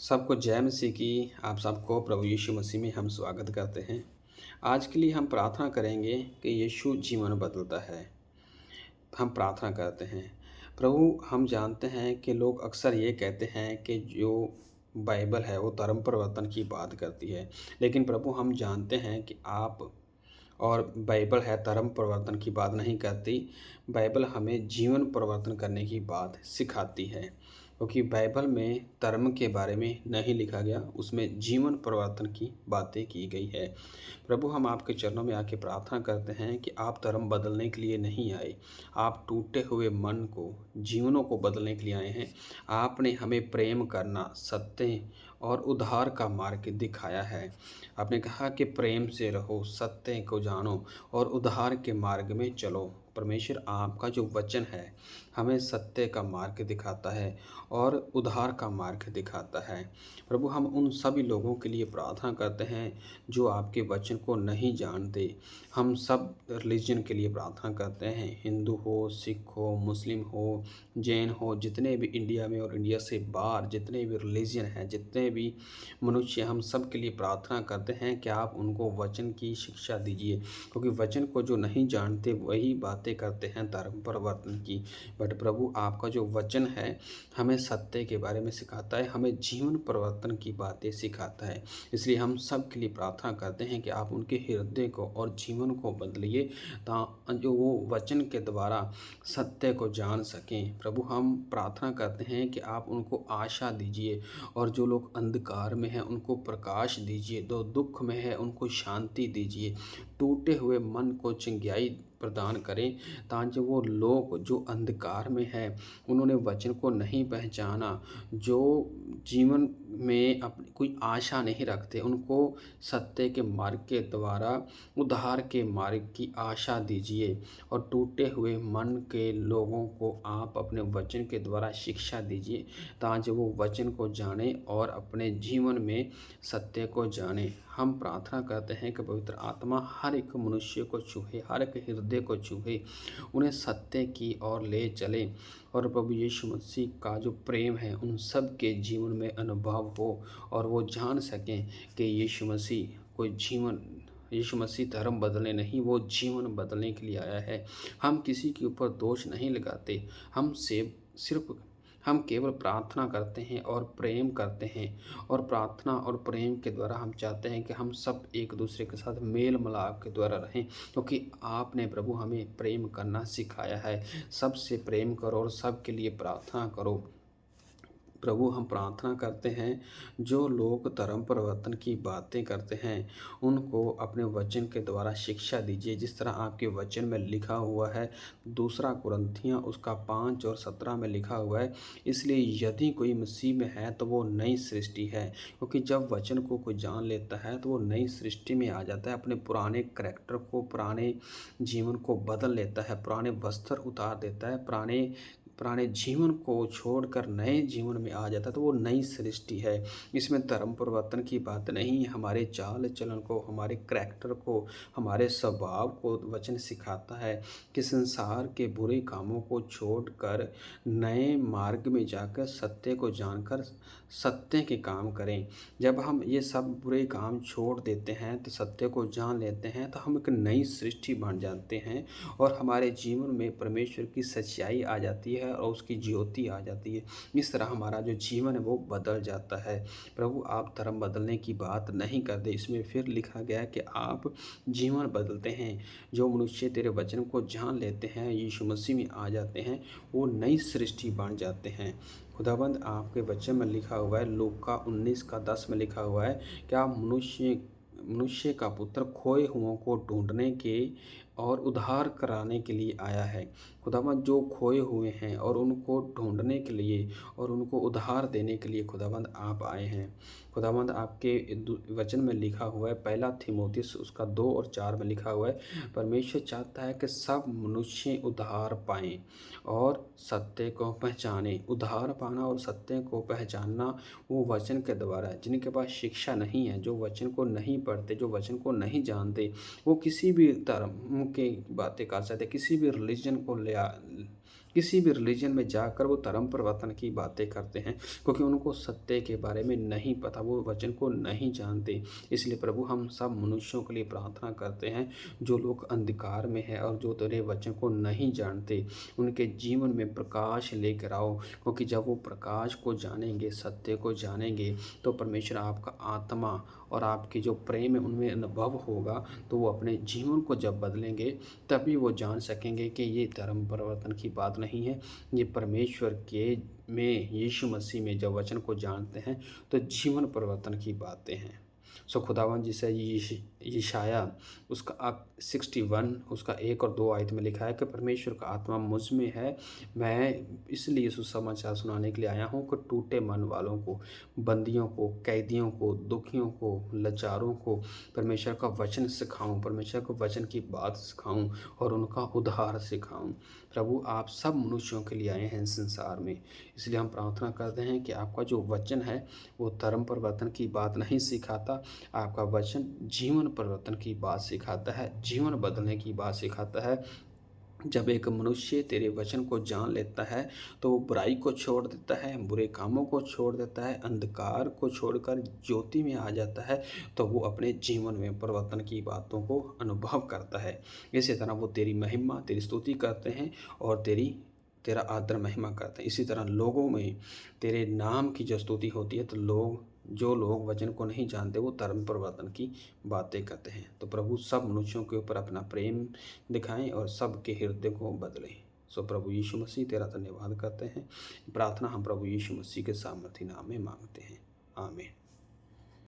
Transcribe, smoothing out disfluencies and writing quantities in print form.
सबको जय मसीह की। आप सबको प्रभु यीशु मसीह में हम स्वागत करते हैं। आज के लिए हम प्रार्थना करेंगे कि यीशु जीवन बदलता है। हम प्रार्थना करते हैं। प्रभु, हम जानते हैं कि लोग अक्सर ये कहते हैं कि जो बाइबल है वो धर्म परिवर्तन की बात करती है। लेकिन प्रभु, हम जानते हैं कि आप और बाइबल है धर्म परिवर्तन की बात नहीं करती। बाइबल हमें जीवन परिवर्तन करने की बात सिखाती है, क्योंकि बाइबल में धर्म के बारे में नहीं लिखा गया, उसमें जीवन परिवर्तन की बातें की गई है। प्रभु, हम आपके चरणों में आके प्रार्थना करते हैं कि आप धर्म बदलने के लिए नहीं आए, आप टूटे हुए मन को, जीवनों को बदलने के लिए आए हैं। आपने हमें प्रेम करना, सत्य और उद्धार का मार्ग दिखाया है। आपने कहा कि प्रेम से रहो, सत्य को जानो और उद्धार के मार्ग में चलो। परमेश्वर, आपका जो वचन है हमें सत्य का मार्ग दिखाता है और उद्धार का मार्ग दिखाता है। प्रभु, हम उन सभी लोगों के लिए प्रार्थना करते हैं जो आपके वचन को नहीं जानते। हम सब रिलीजन के लिए प्रार्थना करते हैं, हिंदू हो, सिख हो, मुस्लिम हो, जैन हो, जितने भी इंडिया में और इंडिया से बाहर जितने भी रिलीजन हैं, जितने भी मनुष्य, हम सब के लिए प्रार्थना करते हैं कि आप उनको वचन की शिक्षा दीजिए, क्योंकि वचन को जो नहीं जानते वही बातें करते हैं धर्म परिवर्तन की। बट प्रभु, आपका जो वचन है हमें सत्य के बारे में सिखाता है, हमें जीवन परिवर्तन की बातें सिखाता है। इसलिए हम सब के लिए प्रार्थना करते हैं कि आप उनके हृदय को और जीवन को बदलिए, जो वो वचन के द्वारा सत्य को जान सकें। प्रभु, हम प्रार्थना करते हैं कि आप उनको आशा दीजिए, और जो लोग अंधकार में हैं उनको प्रकाश दीजिए, जो दुख में है उनको शांति दीजिए, टूटे हुए मन को चिंगाई प्रदान करें, ताकि वो लोग जो अंधकार में है, उन्होंने वचन को नहीं पहचाना, जो जीवन में अपनी कोई आशा नहीं रखते, उनको सत्य के मार्ग के द्वारा उद्धार के मार्ग की आशा दीजिए। और टूटे हुए मन के लोगों को आप अपने वचन के द्वारा शिक्षा दीजिए, ताकि वो वचन को जाने और अपने जीवन में सत्य को जाने। हम प्रार्थना करते हैं कि पवित्र आत्मा हर एक मनुष्य को छूहे, हर एक हृदय को छूहे, उन्हें सत्य की ओर ले चले, और प्रभु यीशु मसीह का जो प्रेम है उन सब के जीवन में अनुभव हो, और वो जान सकें कि यीशु मसीह धर्म बदलने नहीं, वो जीवन बदलने के लिए आया है। हम किसी के ऊपर दोष नहीं लगाते, सिर्फ हम केवल प्रार्थना करते हैं और प्रेम करते हैं, और प्रार्थना और प्रेम के द्वारा हम चाहते हैं कि हम सब एक दूसरे के साथ मेल मिलाप के द्वारा रहें, क्योंकि आपने प्रभु हमें प्रेम करना सिखाया है। सबसे प्रेम करो और सबके लिए प्रार्थना करो। प्रभु, हम प्रार्थना करते हैं जो लोग धर्म परिवर्तन की बातें करते हैं उनको अपने वचन के द्वारा शिक्षा दीजिए, जिस तरह आपके वचन में लिखा हुआ है, दूसरा कुरिन्थियों उसका 5 और 17 में लिखा हुआ है, इसलिए यदि कोई मसीह में है तो वो नई सृष्टि है। क्योंकि जब वचन को कोई जान लेता है तो वो नई सृष्टि में आ जाता है, अपने पुराने करैक्टर को, पुराने जीवन को बदल लेता है, पुराने वस्त्र उतार देता है, पुराने पुराने जीवन को छोड़कर नए जीवन में आ जाता है, तो वो नई सृष्टि है। इसमें धर्म परिवर्तन की बात नहीं है। हमारे चाल चलन को, हमारे करैक्टर को, हमारे स्वभाव को वचन सिखाता है कि संसार के बुरे कामों को छोड़कर नए मार्ग में जाकर सत्य को जानकर सत्य के काम करें। जब हम ये सब बुरे काम छोड़ देते हैं तो सत्य को जान लेते हैं, तो हम एक नई सृष्टि बन जाते हैं, और हमारे जीवन में परमेश्वर की सच्चाई आ जाती है और उसकी ज्योति आ जाती है। इस तरह हमारा जो जीवन है वो बदल जाता है। प्रभु, आप धर्म बदलने की बात नहीं करते, इसमें फिर लिखा गया है कि आप जीवन बदलते हैं। जो मनुष्य तेरे वचन को जान लेते हैं, यीशु मसीह में आ जाते हैं, वो नई सृष्टि बन जाते हैं। खुदाबंद, आपके वचन में लिखा हुआ है, लूका 19 का 10 में लिखा हुआ है, क्या मनुष्य का पुत्र खोए हुओं को ढूंढने के और उद्धार कराने के लिए आया है। खुदावंद, जो खोए हुए हैं और उनको ढूंढने के लिए और उनको उद्धार देने के लिए खुदावंद आप आए हैं। खुदावंद, आपके वचन में लिखा हुआ है, पहला थिमोथियुस उसका 2 और 4 में लिखा हुआ है, परमेश्वर चाहता है कि सब मनुष्य उद्धार पाएं और सत्य को पहचाने। उद्धार पाना और सत्य को पहचानना वो वचन के द्वारा है। जिनके पास शिक्षा नहीं है, जो वचन को नहीं पढ़ते, जो वचन को नहीं जानते, वो किसी भी धर्म की बातें कर सकते, किसी भी रिलीजन को किसी भी रिलीजन में जाकर वो धर्म परिवर्तन की बातें करते हैं, क्योंकि उनको सत्य के बारे में नहीं पता, वो वचन को नहीं जानते। इसलिए प्रभु हम सब मनुष्यों के लिए प्रार्थना करते हैं, जो लोग अंधकार में हैं और जो तेरे वचन को नहीं जानते, उनके जीवन में प्रकाश लेकर आओ, क्योंकि जब वो प्रकाश को जानेंगे, सत्य को जानेंगे, तो परमेश्वर आपका आत्मा और आपकी जो प्रेम है उनमें अनुभव होगा। तो वो अपने जीवन को जब बदलेंगे, तभी वो जान सकेंगे कि ये धर्म परिवर्तन की बात नहीं है, ये परमेश्वर के में यीशु मसीह में जब वचन को जानते हैं तो जीवन परिवर्तन की बातें हैं। सो खुदावन जी से यशाया उसका 61 उसका 1 और 2 आयत में लिखा है कि परमेश्वर का आत्मा मुझ में है, मैं इसलिए सुसमाचार सुनाने के लिए आया हूँ कि टूटे मन वालों को, बंदियों को, कैदियों को, दुखियों को, लाचारों को परमेश्वर का वचन सिखाऊं, परमेश्वर के वचन की बात सिखाऊं और उनका उद्धार सिखाऊं। प्रभु आप सब मनुष्यों के लिए आए हैं संसार में, इसलिए हम प्रार्थना करते हैं कि आपका जो वचन है वो धर्म परिवर्तन की बात नहीं सिखाता, आपका वचन जीवन परिवर्तन की बात सिखाता है, जीवन बदलने की बात सिखाता है। जब एक मनुष्य तेरे वचन को जान लेता है तो वो बुराई को छोड़ देता है, बुरे कामों को छोड़ देता है, अंधकार को छोड़कर ज्योति में आ जाता है, तो वो अपने जीवन में परिवर्तन की बातों को अनुभव करता है। इसी तरह वो तेरी महिमा, तेरी स्तुति करते हैं और तेरा आदर महिमा करते हैं। इसी तरह लोगों में तेरे नाम की जो स्तुति होती है, तो जो लोग वचन को नहीं जानते वो धर्म परिवर्तन की बातें करते हैं। तो प्रभु सब मनुष्यों के ऊपर अपना प्रेम दिखाएं और सबके हृदय को बदलें। सो प्रभु यीशु मसीह तेरा धन्यवाद करते हैं। प्रार्थना हम प्रभु यीशु मसीह के सामर्थी नाम में मांगते हैं, आमीन।